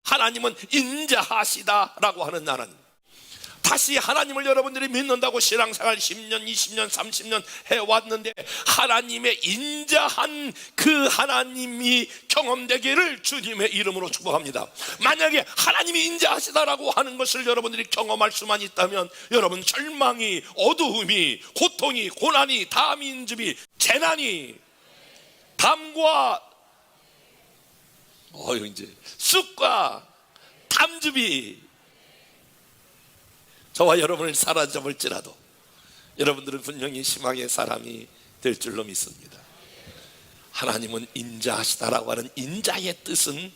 하나님은 인자하시다라고 하는 나라는, 다시 하나님을 여러분들이 믿는다고 신앙생활 10년, 20년, 30년 해왔는데 하나님의 인자한 그 하나님이 경험되기를 주님의 이름으로 축복합니다. 만약에 하나님이 인자하시다라고 하는 것을 여러분들이 경험할 수만 있다면 여러분 절망이, 어두움이, 고통이, 고난이, 다민주비, 재난이, 담과 이제 쑥과 탐주비 저와 여러분을 사로잡을지라도 여러분들은 분명히 희망의 사람이 될 줄로 믿습니다. 하나님은 인자하시다라고 하는 인자의 뜻은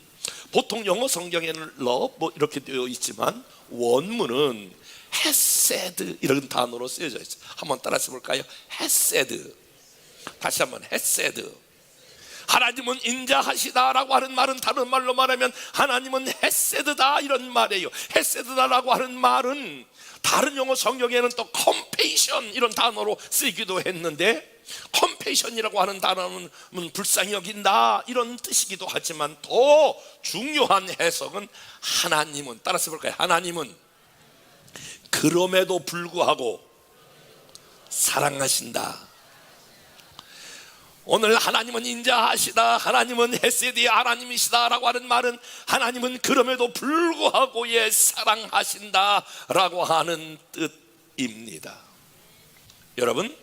보통 영어 성경에는 love 이렇게 되어 있지만 원문은 헤세드 이런 단어로 쓰여져 있어요. 한번 따라서 볼까요? 헤세드. 다시 한번 헤세드. 하나님은 인자하시다라고 하는 말은 다른 말로 말하면 하나님은 헤세드다 이런 말이에요. 헤세드다라고 하는 말은 다른 영어 성경에는 또 컴페이션 이런 단어로 쓰이기도 했는데, 컴페이션이라고 하는 단어는 불쌍히 여긴다 이런 뜻이기도 하지만 더 중요한 해석은 하나님은, 따라서 볼까요? 하나님은 그럼에도 불구하고 사랑하신다. 오늘 하나님은 인자하시다, 하나님은 헤세드의 하나님이시다 라고 하는 말은 하나님은 그럼에도 불구하고 사랑하신다 라고 하는 뜻입니다. 여러분,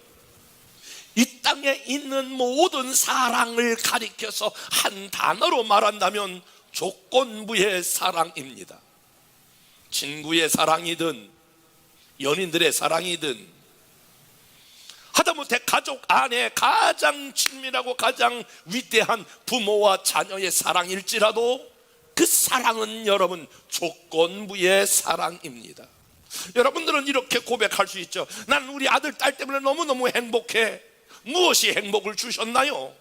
이 땅에 있는 모든 사랑을 가리켜서 한 단어로 말한다면 조건부의 사랑입니다. 친구의 사랑이든 연인들의 사랑이든 하다못해 가족 안에 가장 친밀하고 가장 위대한 부모와 자녀의 사랑일지라도 그 사랑은 여러분 조건부의 사랑입니다. 여러분들은 이렇게 고백할 수 있죠. 난 우리 아들 딸 때문에 너무너무 행복해. 무엇이 행복을 주셨나요?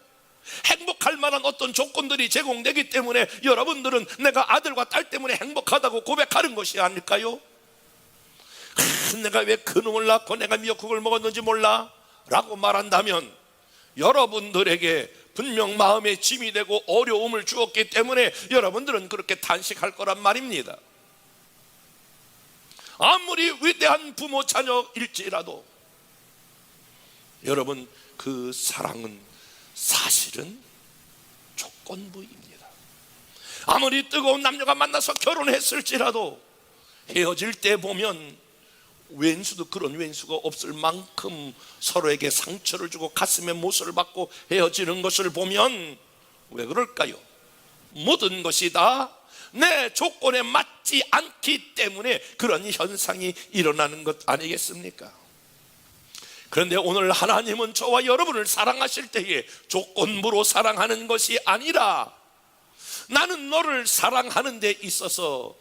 행복할 만한 어떤 조건들이 제공되기 때문에 여러분들은 내가 아들과 딸 때문에 행복하다고 고백하는 것이 아닐까요? 내가 왜 그놈을 낳고 내가 미역국을 먹었는지 몰라 라고 말한다면 여러분들에게 분명 마음에 짐이 되고 어려움을 주었기 때문에 여러분들은 그렇게 탄식할 거란 말입니다. 아무리 위대한 부모 자녀일지라도 여러분 그 사랑은 사실은 조건부입니다. 아무리 뜨거운 남녀가 만나서 결혼했을지라도 헤어질 때 보면 왼수도 그런 왼수가 없을 만큼 서로에게 상처를 주고 가슴에 못을 박고 헤어지는 것을 보면 왜 그럴까요? 모든 것이 다 내 조건에 맞지 않기 때문에 그런 현상이 일어나는 것 아니겠습니까? 그런데 오늘 하나님은 저와 여러분을 사랑하실 때에 조건부로 사랑하는 것이 아니라 나는 너를 사랑하는 데 있어서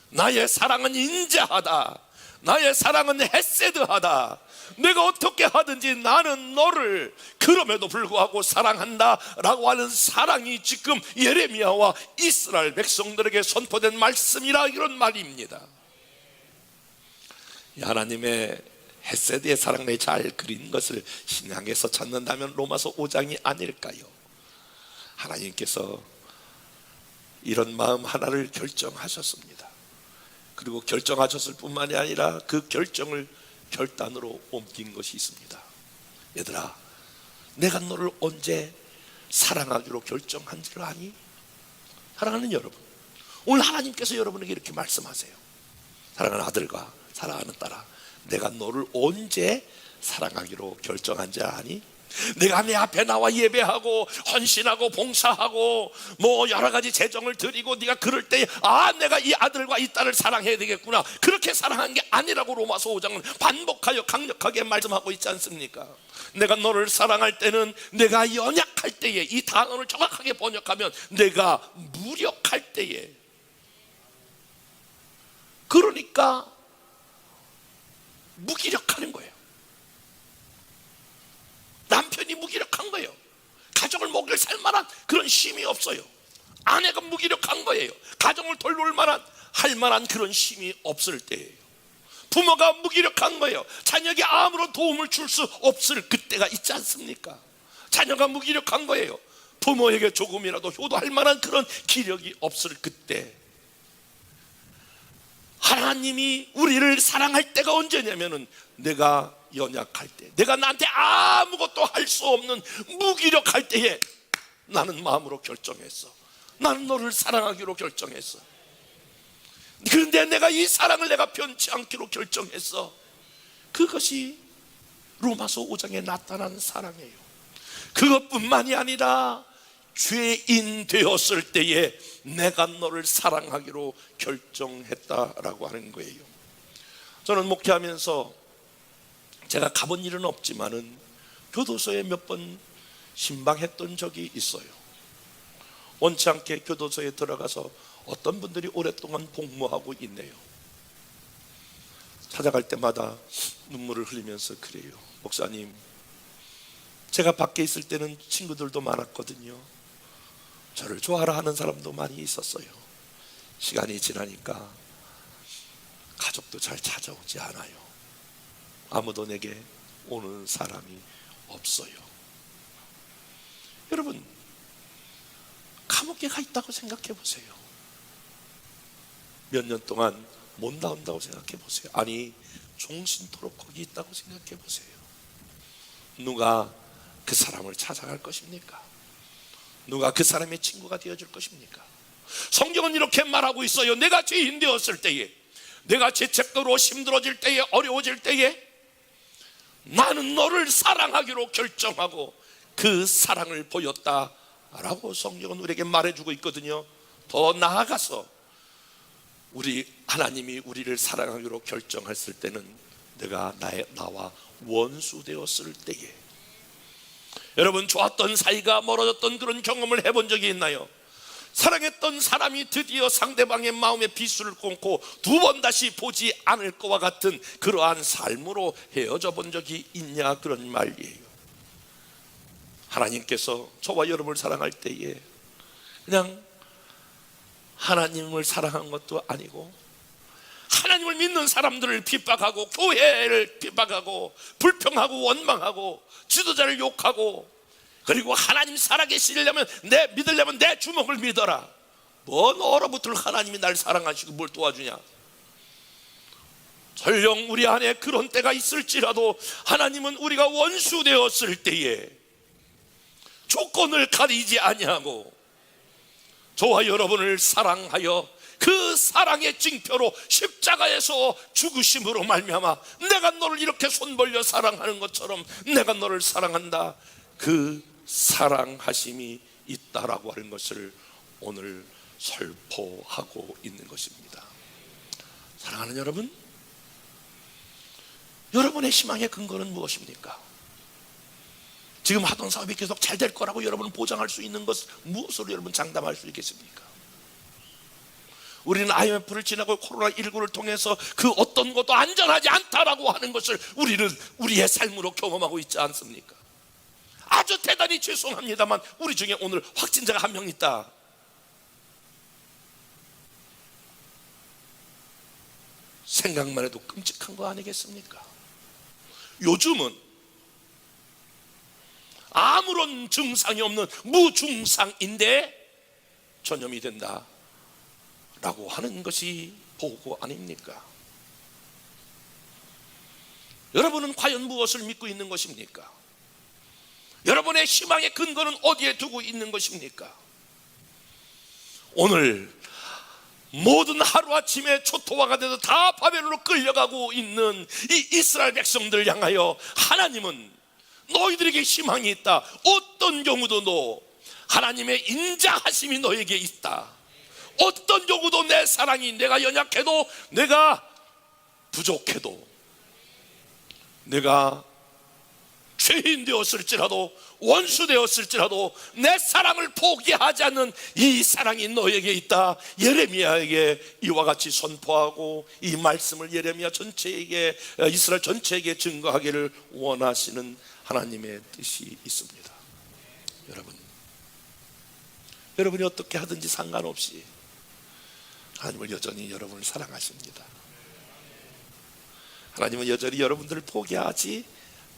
나의 사랑은 인자하다, 나의 사랑은 헤세드하다, 내가 어떻게 하든지 나는 너를 그럼에도 불구하고 사랑한다 라고 하는 사랑이 지금 예레미야와 이스라엘 백성들에게 선포된 말씀이라 이런 말입니다. 하나님의 헤세드의 사랑을 잘 그린 것을 신약에서 찾는다면 로마서 5장이 아닐까요? 하나님께서 이런 마음 하나를 결정하셨습니다. 그리고 결정하셨을 뿐만이 아니라 그 결정을 결단으로 옮긴 것이 있습니다. 얘들아, 내가 너를 언제 사랑하기로 결정한 줄 아니? 사랑하는 여러분, 오늘 하나님께서 여러분에게 이렇게 말씀하세요. 사랑하는 아들과 사랑하는 딸아, 내가 너를 언제 사랑하기로 결정한 줄 아니? 내가 내 앞에 나와 예배하고 헌신하고 봉사하고 뭐 여러 가지 재정을 드리고 네가 그럴 때 내가 이 아들과 이 딸을 사랑해야 되겠구나, 그렇게 사랑한 게 아니라고 로마서 5장은 반복하여 강력하게 말씀하고 있지 않습니까? 내가 너를 사랑할 때는 내가 연약할 때에, 이 단어를 정확하게 번역하면 내가 무력할 때에, 그러니까 무기력하는 거예요. 남편이 무기력한 거예요. 가정을 먹여 살 만한 그런 힘이 없어요. 아내가 무기력한 거예요. 가정을 돌볼 만한, 할 만한 그런 힘이 없을 때예요. 부모가 무기력한 거예요. 자녀에게 아무런 도움을 줄 수 없을 그때가 있지 않습니까? 자녀가 무기력한 거예요. 부모에게 조금이라도 효도할 만한 그런 기력이 없을 그때. 하나님이 우리를 사랑할 때가 언제냐면은 내가 연약할 때, 내가 나한테 아무것도 할 수 없는 무기력할 때에 나는 마음으로 결정했어. 나는 너를 사랑하기로 결정했어. 그런데 내가 이 사랑을 내가 변치 않기로 결정했어. 그것이 로마서 5장에 나타난 사랑이에요. 그것뿐만이 아니라 죄인 되었을 때에 내가 너를 사랑하기로 결정했다라고 하는 거예요. 저는 목회하면서 제가 가본 일은 없지만은 교도소에 몇 번 신방했던 적이 있어요. 원치 않게 교도소에 들어가서 어떤 분들이 오랫동안 복무하고 있네요. 찾아갈 때마다 눈물을 흘리면서 그래요. 목사님, 제가 밖에 있을 때는 친구들도 많았거든요. 저를 좋아라 하는 사람도 많이 있었어요. 시간이 지나니까 가족도 잘 찾아오지 않아요. 아무도 내게 오는 사람이 없어요. 여러분, 감옥에 가 있다고 생각해 보세요. 몇 년 동안 못 나온다고 생각해 보세요. 아니, 종신토록 거기 있다고 생각해 보세요. 누가 그 사람을 찾아갈 것입니까? 누가 그 사람의 친구가 되어줄 것입니까? 성경은 이렇게 말하고 있어요. 내가 죄인 되었을 때에, 내가 죄책으로 힘들어질 때에, 어려워질 때에 나는 너를 사랑하기로 결정하고 그 사랑을 보였다라고 성경은 우리에게 말해주고 있거든요. 더 나아가서 우리 하나님이 우리를 사랑하기로 결정했을 때는 내가 나와 원수 되었을 때에, 여러분, 좋았던 사이가 멀어졌던 그런 경험을 해본 적이 있나요? 사랑했던 사람이 드디어 상대방의 마음에 비수를 꽂고 두 번 다시 보지 않을 것과 같은 그러한 삶으로 헤어져 본 적이 있냐, 그런 말이에요. 하나님께서 저와 여러분을 사랑할 때에 그냥 하나님을 사랑한 것도 아니고 하나님을 믿는 사람들을 핍박하고 교회를 핍박하고 불평하고 원망하고 지도자를 욕하고, 그리고 하나님 살아계시려면 믿으려면 내 주먹을 믿어라. 뭔 얼어붙을 하나님이 날 사랑하시고 뭘 도와주냐. 설령 우리 안에 그런 때가 있을지라도 하나님은 우리가 원수 되었을 때에 조건을 가리지 아니하고 저와 여러분을 사랑하여 그 사랑의 징표로 십자가에서 죽으심으로 말미암아 내가 너를 이렇게 손 벌려 사랑하는 것처럼 내가 너를 사랑한다, 그 사랑하심이 있다라고 하는 것을 오늘 설포하고 있는 것입니다. 사랑하는 여러분, 여러분의 희망의 근거는 무엇입니까? 지금 하던 사업이 계속 잘 될 거라고 여러분은 보장할 수 있는 것 무엇으로 여러분 장담할 수 있겠습니까? 우리는 IMF를 지나고 코로나19를 통해서 그 어떤 것도 안전하지 않다라고 하는 것을 우리는 우리의 삶으로 경험하고 있지 않습니까? 아주 대단히 죄송합니다만 우리 중에 오늘 확진자가 한 명 있다. 생각만 해도 끔찍한 거 아니겠습니까? 요즘은 아무런 증상이 없는 무증상인데 전염이 된다 라고 하는 것이 보고 아닙니까? 여러분은 과연 무엇을 믿고 있는 것입니까? 여러분의 희망의 근거는 어디에 두고 있는 것입니까? 오늘 모든 하루아침에 초토화가 돼서 다 바벨론으로 끌려가고 있는 이 이스라엘 백성들 향하여 하나님은 너희들에게 희망이 있다. 어떤 경우도 너 하나님의 인자하심이 너에게 있다. 어떤 경우도 내 사랑이, 내가 연약해도, 내가 부족해도, 내가 죄인 되었을지라도 원수 되었을지라도 내 사랑을 포기하지 않는 이 사랑이 너에게 있다. 예레미야에게 이와 같이 선포하고 이 말씀을 예레미야 전체에게, 이스라엘 전체에게 증거하기를 원하시는 하나님의 뜻이 있습니다. 여러분이 어떻게 하든지 상관없이 하나님은 여전히 여러분을 사랑하십니다. 하나님은 여전히 여러분들을 포기하지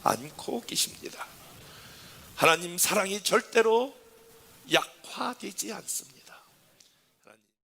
않고 계십니다. 하나님 사랑이 절대로 약화되지 않습니다.